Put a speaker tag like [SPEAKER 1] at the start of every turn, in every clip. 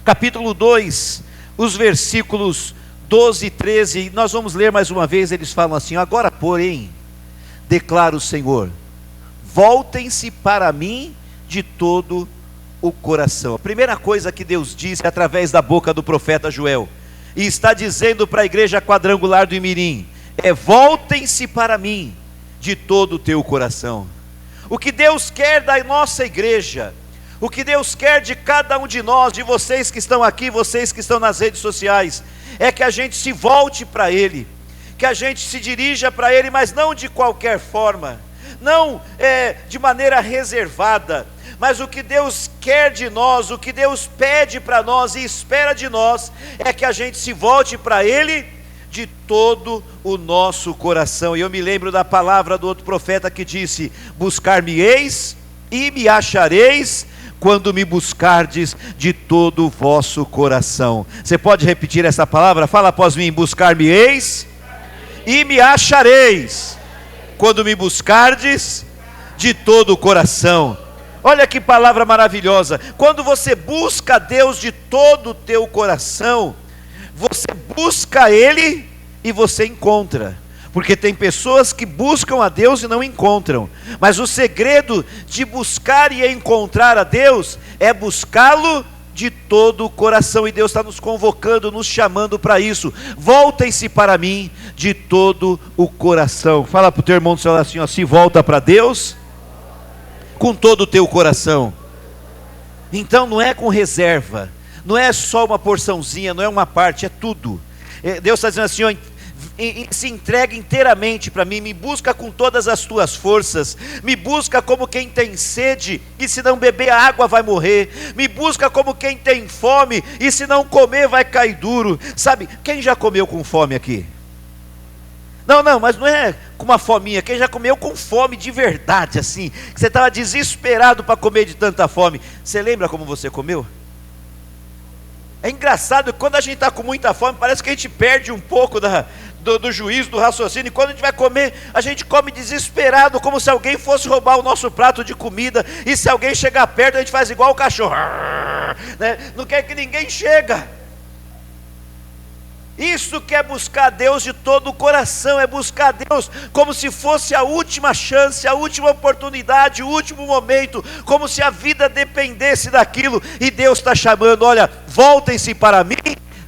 [SPEAKER 1] capítulo 2, os versículos 12 e 13, nós vamos ler mais uma vez. Eles falam assim: agora porém, declara o Senhor, voltem-se para mim de todo o coração. A primeira coisa que Deus disse através da boca do profeta Joel, e está dizendo para a igreja quadrangular do Imirim, é: voltem-se para mim de todo o teu coração. O que Deus quer da nossa igreja, o que Deus quer de cada um de nós, de vocês que estão aqui, vocês que estão nas redes sociais, é que a gente se volte para Ele, que a gente se dirija para Ele, mas não de qualquer forma, não de maneira reservada, mas o que Deus quer de nós, o que Deus pede para nós e espera de nós, é que a gente se volte para Ele de todo o nosso coração. E eu me lembro da palavra do outro profeta que disse: buscar-me-eis e me achareis, quando me buscardes de todo o vosso coração. Você pode repetir essa palavra? Fala após mim: buscar-me-eis e me achareis, quando me buscardes de todo o coração. Olha que palavra maravilhosa. Quando você busca Deus de todo o teu coração, você busca Ele e você encontra. Porque tem pessoas que buscam a Deus e não encontram, mas o segredo de buscar e encontrar a Deus é buscá-lo de todo o coração. E Deus está nos convocando, nos chamando para isso. Voltem-se para mim de todo o coração. Fala para o teu irmão do celular assim, ó: se volta para Deus com todo o teu coração. Então não é com reserva, não é só uma porçãozinha, não é uma parte, é tudo. Deus está dizendo assim, ó: se entrega inteiramente para mim, me busca com todas as tuas forças, me busca como quem tem sede, e se não beber a água vai morrer, me busca como quem tem fome, e se não comer vai cair duro. Sabe, quem já comeu com fome aqui? Não, mas não é com uma fominha. Quem já comeu com fome de verdade, assim, que você estava desesperado para comer de tanta fome. Você lembra como você comeu? É engraçado que quando a gente está com muita fome, parece que a gente perde um pouco do juízo, do raciocínio. E quando a gente vai comer, a gente come desesperado, como se alguém fosse roubar o nosso prato de comida. E se alguém chegar perto, a gente faz igual o cachorro, né? Não quer que ninguém chegue. Isso que é buscar Deus de todo o coração, é buscar Deus como se fosse a última chance, a última oportunidade, o último momento, como se a vida dependesse daquilo. E Deus está chamando: olha, voltem-se para mim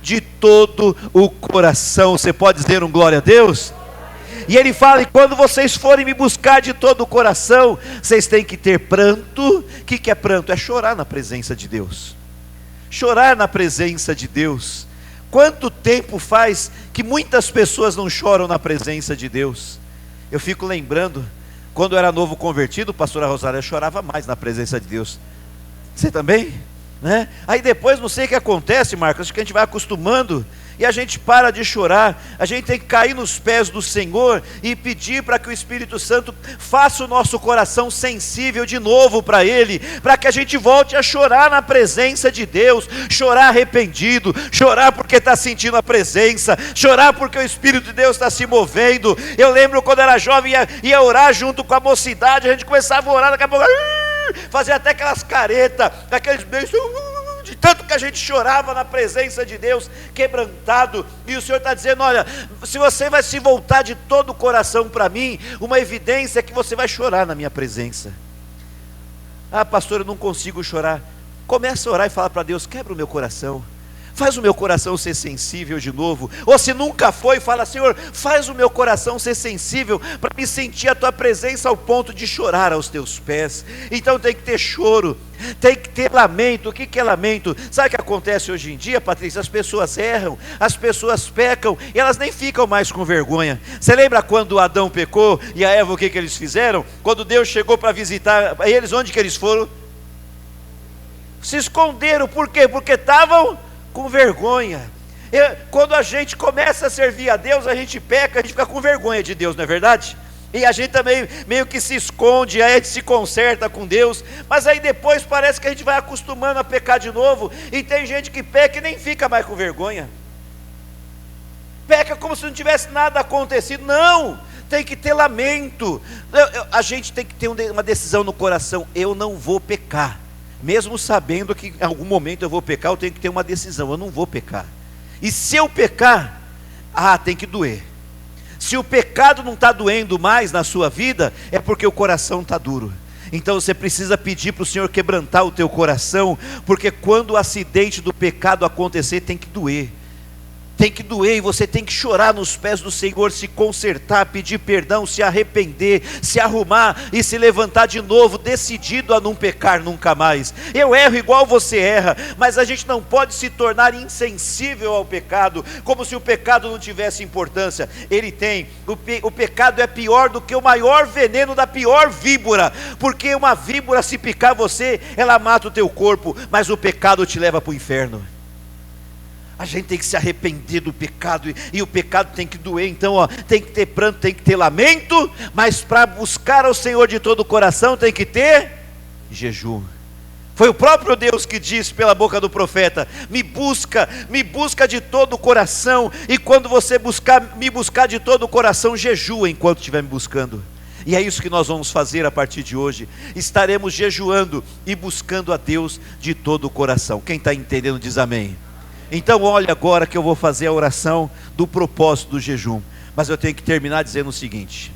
[SPEAKER 1] de todo o coração. Você pode dizer um glória a Deus? E Ele fala: e quando vocês forem me buscar de todo o coração, vocês têm que ter pranto. O que é pranto? É chorar na presença de Deus. Chorar na presença de Deus. Quanto tempo faz que muitas pessoas não choram na presença de Deus? Eu fico lembrando, quando eu era novo convertido, pastora Rosália, chorava mais na presença de Deus. Você também? Né? Aí depois, não sei o que acontece, Marcos, acho que a gente vai acostumando e a gente para de chorar. A gente tem que cair nos pés do Senhor e pedir para que o Espírito Santo faça o nosso coração sensível de novo para Ele, para que a gente volte a chorar na presença de Deus, chorar arrependido, chorar porque está sentindo a presença, chorar porque o Espírito de Deus está se movendo. Eu lembro quando era jovem, ia orar junto com a mocidade, a gente começava a orar, daqui a pouco fazia até aquelas caretas, aqueles beijos, de tanto que a gente chorava na presença de Deus, quebrantado. E o Senhor está dizendo: olha, se você vai se voltar de todo o coração para mim, uma evidência é que você vai chorar na minha presença. Ah, pastor, eu não consigo chorar. Começa a orar e fala para Deus: quebra o meu coração, faz o meu coração ser sensível de novo. Ou se nunca foi, fala: Senhor, faz o meu coração ser sensível, para me sentir a tua presença ao ponto de chorar aos teus pés. Então tem que ter choro, tem que ter lamento. O que é lamento? Sabe o que acontece hoje em dia, Patrícia? As pessoas erram, as pessoas pecam, e elas nem ficam mais com vergonha. Você lembra quando Adão pecou e a Eva, o que eles fizeram? Quando Deus chegou para visitar eles, onde que eles foram? Se esconderam. Por quê? Porque estavam com vergonha. Quando a gente começa a servir a Deus, a gente peca, a gente fica com vergonha de Deus, não é verdade? E a gente também meio que se esconde, aí a gente se conserta com Deus, mas aí depois parece que a gente vai acostumando a pecar de novo. E tem gente que peca e nem fica mais com vergonha, peca como se não tivesse nada acontecido. Não, tem que ter lamento. A gente tem que ter uma decisão no coração: eu não vou pecar. mesmo sabendo que em algum momento eu vou pecar, eu tenho que ter uma decisão, eu não vou pecar. E se eu pecar, tem que doer. Se o pecado não está doendo mais na sua vida, é porque o coração está duro. Então você precisa pedir para o Senhor quebrantar o teu coração, porque quando o acidente do pecado acontecer, tem que doer. Tem que doer e você tem que chorar nos pés do Senhor, se consertar, pedir perdão, se arrepender, se arrumar e se levantar de novo, decidido a não pecar nunca mais. Eu erro igual você erra, mas a gente não pode se tornar insensível ao pecado, como se o pecado não tivesse importância. Ele tem. O pecado é pior do que o maior veneno da pior víbora, porque uma víbora, se picar você, ela mata o teu corpo, mas o pecado te leva para o inferno. A gente tem que se arrepender do pecado, e o pecado tem que doer. Então tem que ter pranto, tem que ter lamento, mas para buscar ao Senhor de todo o coração tem que ter jejum. Foi o próprio Deus que disse pela boca do profeta: me busca de todo o coração. E quando você me buscar de todo o coração, jejua enquanto estiver me buscando. E é isso que nós vamos fazer a partir de hoje. Estaremos jejuando e buscando a Deus de todo o coração. Quem está entendendo diz amém. Então olha agora que eu vou fazer a oração do propósito do jejum. Mas eu tenho que terminar dizendo o seguinte: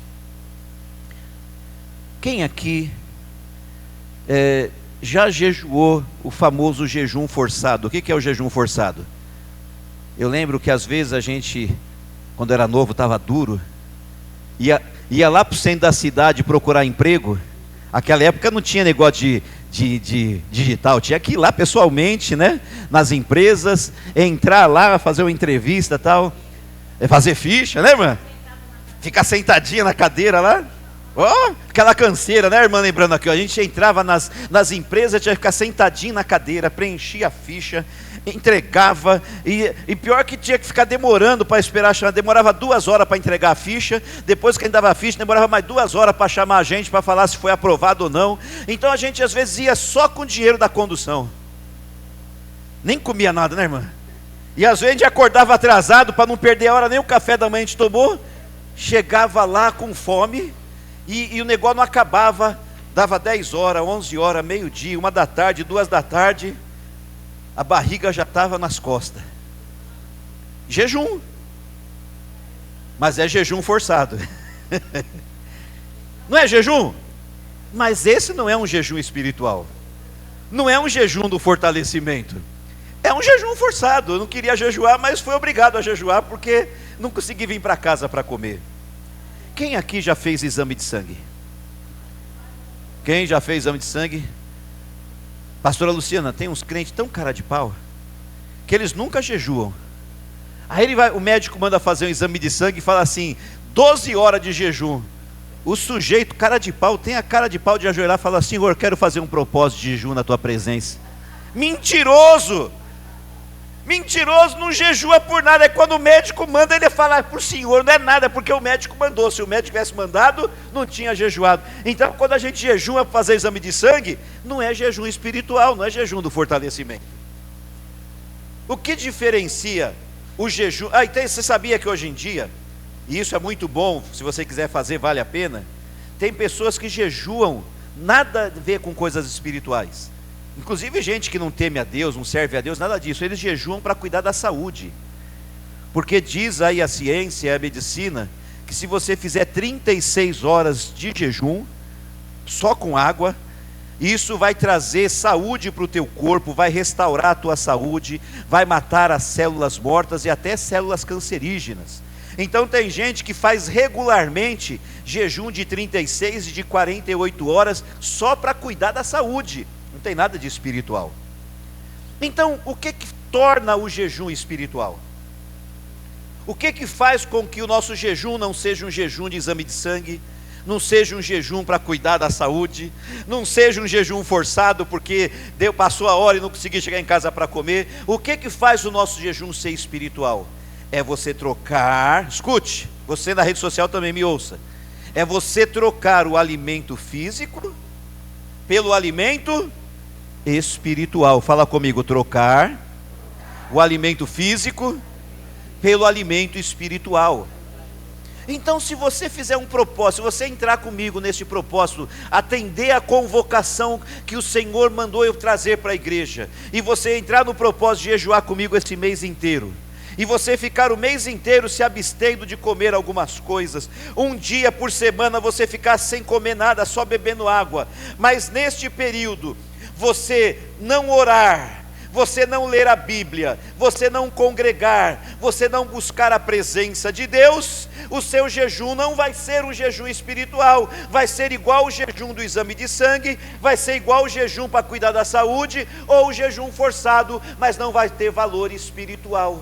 [SPEAKER 1] quem aqui já jejuou o famoso jejum forçado? O que é o jejum forçado? Eu lembro que às vezes a gente, quando era novo, estava duro, ia lá para o centro da cidade procurar emprego. Aquela época não tinha negócio de digital, tinha que ir lá pessoalmente, né, nas empresas, entrar lá, fazer uma entrevista e tal, fazer ficha, lembra? Ficar sentadinha na cadeira lá, aquela canseira, né, irmã? Lembrando aqui, a gente entrava nas empresas, tinha que ficar sentadinho na cadeira, preenchia a ficha, entregava, e pior que tinha que ficar demorando para esperar chamar. Demorava 2 horas para entregar a ficha, depois que a gente dava a ficha, demorava mais 2 horas para chamar a gente, para falar se foi aprovado ou não. Então a gente às vezes ia só com o dinheiro da condução, nem comia nada, né, irmã? E às vezes a gente acordava atrasado, para não perder a hora, nem o café da manhã a gente tomou, chegava lá com fome, e o negócio não acabava, dava 10 horas, 11 horas, meio-dia, 1 da tarde, 2 da tarde, a barriga já estava nas costas. Jejum, mas é jejum forçado. Não é jejum? Mas esse não é um jejum espiritual, não é um jejum do fortalecimento, é um jejum forçado. Eu não queria jejuar, mas fui obrigado a jejuar, porque não consegui vir para casa para comer. Quem aqui já fez exame de sangue? Quem já fez exame de sangue? Pastora Luciana, tem uns crentes tão cara de pau, que eles nunca jejuam. Aí o médico manda fazer um exame de sangue e fala assim: 12 horas de jejum. O sujeito, cara de pau, tem a cara de pau de ajoelhar e falar: Senhor, quero fazer um propósito de jejum na tua presença. Mentiroso! Mentiroso, não jejua por nada. É quando o médico manda, ele fala por Senhor, não é nada, porque o médico mandou. Se o médico tivesse mandado, não tinha jejuado. Então quando a gente jejua para fazer exame de sangue, não é jejum espiritual, não é jejum do fortalecimento. O que diferencia o jejum? Então você sabia que hoje em dia, e isso é muito bom, se você quiser fazer, vale a pena, tem pessoas que jejuam, nada a ver com coisas espirituais. Inclusive gente que não teme a Deus, não serve a Deus, nada disso. Eles jejuam para cuidar da saúde, porque diz aí a ciência, a medicina, que se você fizer 36 horas de jejum, só com água, isso vai trazer saúde para o teu corpo, vai restaurar a tua saúde, vai matar as células mortas e até células cancerígenas. Então tem gente que faz regularmente jejum de 36 e de 48 horas, só para cuidar da saúde. Não tem nada de espiritual. Então, o que torna o jejum espiritual? O que faz com que o nosso jejum não seja um jejum de exame de sangue, não seja um jejum para cuidar da saúde, não seja um jejum forçado porque passou a hora e não consegui chegar em casa para comer? O que faz o nosso jejum ser espiritual? É você trocar, escute, você na rede social também me ouça, é você trocar o alimento físico pelo alimento espiritual. Fala comigo: trocar o alimento físico pelo alimento espiritual. Então, se você fizer um propósito, se você entrar comigo nesse propósito, atender a convocação que o Senhor mandou eu trazer para a igreja, e você entrar no propósito de jejuar comigo esse mês inteiro, e você ficar o mês inteiro se abstendo de comer algumas coisas, um dia por semana você ficar sem comer nada, só bebendo água, mas neste período, você não orar, você não ler a Bíblia, você não congregar, você não buscar a presença de Deus, o seu jejum não vai ser um jejum espiritual, vai ser igual o jejum do exame de sangue, vai ser igual o jejum para cuidar da saúde, ou o jejum forçado, mas não vai ter valor espiritual.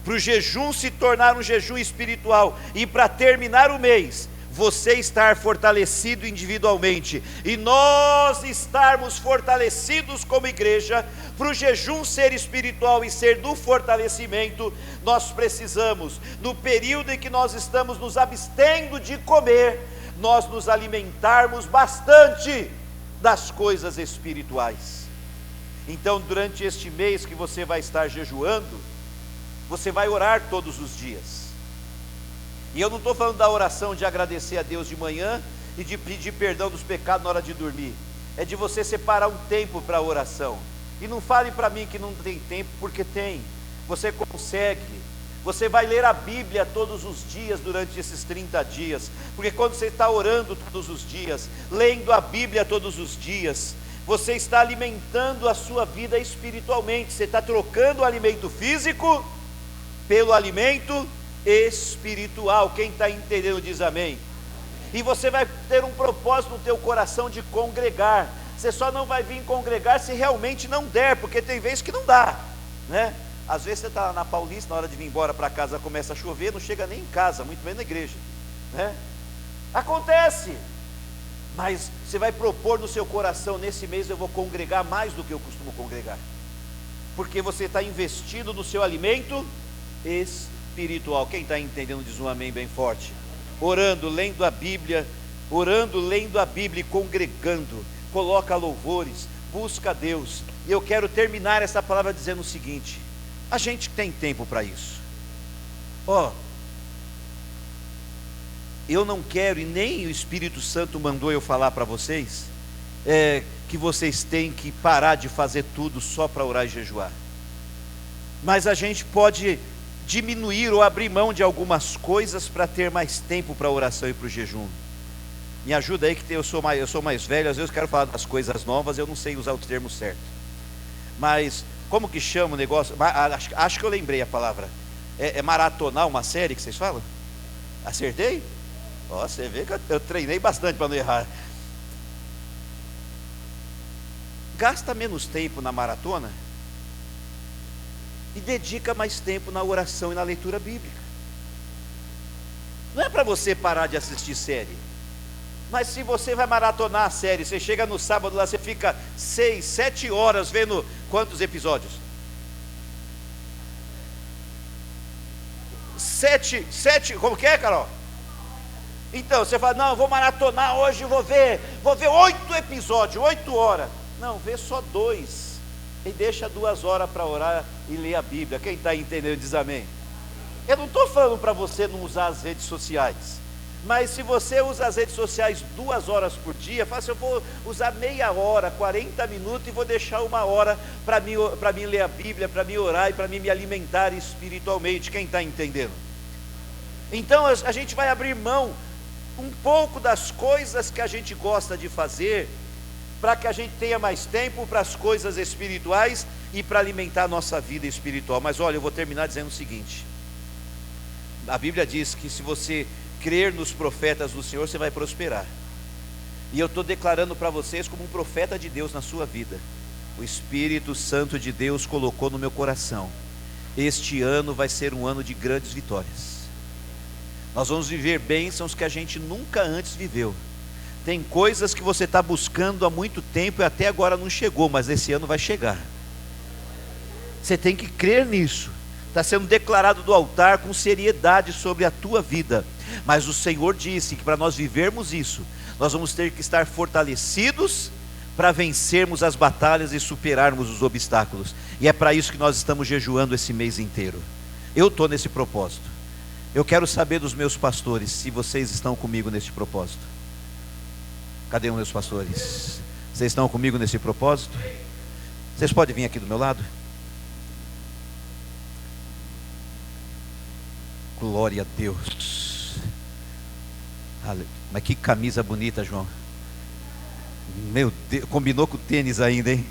[SPEAKER 1] Para o jejum se tornar um jejum espiritual, e para terminar o mês, você estar fortalecido individualmente, e nós estarmos fortalecidos como igreja, para o jejum ser espiritual e ser do fortalecimento, nós precisamos, no período em que nós estamos nos abstendo de comer, nós nos alimentarmos bastante das coisas espirituais. Então, durante este mês que você vai estar jejuando, você vai orar todos os dias. E eu não estou falando da oração de agradecer a Deus de manhã e de pedir perdão dos pecados na hora de dormir. É de você separar um tempo para a oração. E não fale para mim que não tem tempo, porque tem. Você consegue. Você vai ler a Bíblia todos os dias durante esses 30 dias. Porque quando você está orando todos os dias, lendo a Bíblia todos os dias, você está alimentando a sua vida espiritualmente. Você está trocando o alimento físico pelo alimento espiritual. Quem está entendendo diz amém. E você vai ter um propósito no teu coração de congregar. Você só não vai vir congregar se realmente não der, porque tem vezes que não dá, né? Às vezes você está lá na Paulista, na hora de vir embora para casa começa a chover, não chega nem em casa, muito menos na igreja, né? Acontece. Mas você vai propor no seu coração: nesse mês eu vou congregar mais do que eu costumo congregar, porque você está investindo no seu alimento espiritual. Quem está entendendo diz um amém bem forte. Orando, lendo a Bíblia, e congregando, coloca louvores, busca a Deus. E eu quero terminar essa palavra dizendo o seguinte: a gente tem tempo para isso. Eu não quero, e nem o Espírito Santo mandou eu falar para vocês, que vocês têm que parar de fazer tudo só para orar e jejuar. Mas a gente pode diminuir ou abrir mão de algumas coisas para ter mais tempo para a oração e para o jejum. Me ajuda aí, que eu sou mais velho, às vezes eu quero falar das coisas novas, eu não sei usar o termo certo. Mas como que chama o negócio? Acho que eu lembrei a palavra. É maratonar uma série que vocês falam? Acertei? Você vê que eu treinei bastante para não errar. Gasta menos tempo na maratona e dedica mais tempo na oração e na leitura bíblica. Não é para você parar de assistir série, mas se você vai maratonar a série, você chega no sábado lá, você fica 6, 7 horas vendo quantos episódios? 7, como que é, Carol? Então, você fala: não, eu vou maratonar hoje, vou ver 8 episódios, 8 horas. Não, vê só 2. E deixa 2 horas para orar e ler a Bíblia. Quem está entendendo diz amém. Eu não estou falando para você não usar as redes sociais, mas se você usa as redes sociais 2 horas por dia, fala assim: eu vou usar meia hora, 40 minutos, e vou deixar 1 hora para mim ler a Bíblia, para mim orar e para mim me alimentar espiritualmente. Quem está entendendo? Então a gente vai abrir mão um pouco das coisas que a gente gosta de fazer, para que a gente tenha mais tempo para as coisas espirituais e para alimentar a nossa vida espiritual. Mas olha, eu vou terminar dizendo o seguinte: a Bíblia diz que se você crer nos profetas do Senhor, você vai prosperar. E eu estou declarando para vocês como um profeta de Deus na sua vida. O Espírito Santo de Deus colocou no meu coração: este ano vai ser um ano de grandes vitórias. Nós vamos viver bênçãos que a gente nunca antes viveu. Tem coisas que você está buscando há muito tempo e até agora não chegou, mas esse ano vai chegar. Você tem que crer nisso. Está sendo declarado do altar com seriedade sobre a tua vida. Mas o Senhor disse que para nós vivermos isso, nós vamos ter que estar fortalecidos para vencermos as batalhas e superarmos os obstáculos. E é para isso que nós estamos jejuando esse mês inteiro. Eu estou nesse propósito. Eu quero saber dos meus pastores se vocês estão comigo nesse propósito. Cadê os meus pastores? Vocês estão comigo nesse propósito? Vocês podem vir aqui do meu lado? Glória a Deus. Mas que camisa bonita, João. Meu Deus, combinou com o tênis ainda, hein?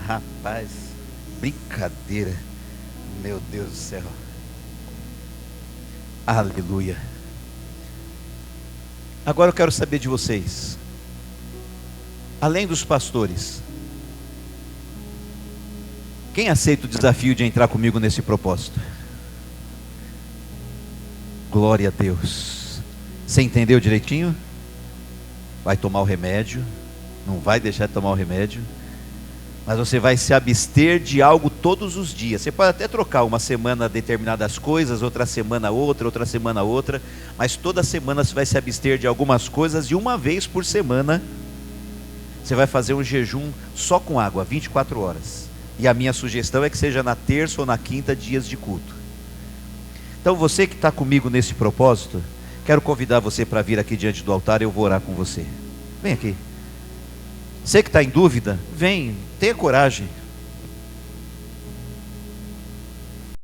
[SPEAKER 1] Rapaz, brincadeira. Meu Deus do céu. Aleluia. Agora eu quero saber de vocês. Além dos pastores, quem aceita o desafio de entrar comigo nesse propósito? Glória a Deus. Você entendeu direitinho? Vai tomar o remédio. Não vai deixar de tomar o remédio. Mas você vai se abster de algo todos os dias. Você pode até trocar uma semana determinadas coisas, outra semana outra. Mas toda semana você vai se abster de algumas coisas. E uma vez por semana você vai fazer um jejum só com água, 24 horas. E a minha sugestão é que seja na terça ou na quinta, dias de culto. Então você que está comigo nesse propósito, quero convidar você para vir aqui diante do altar. Eu vou orar com você. Vem aqui. Você que está em dúvida, vem, tenha coragem.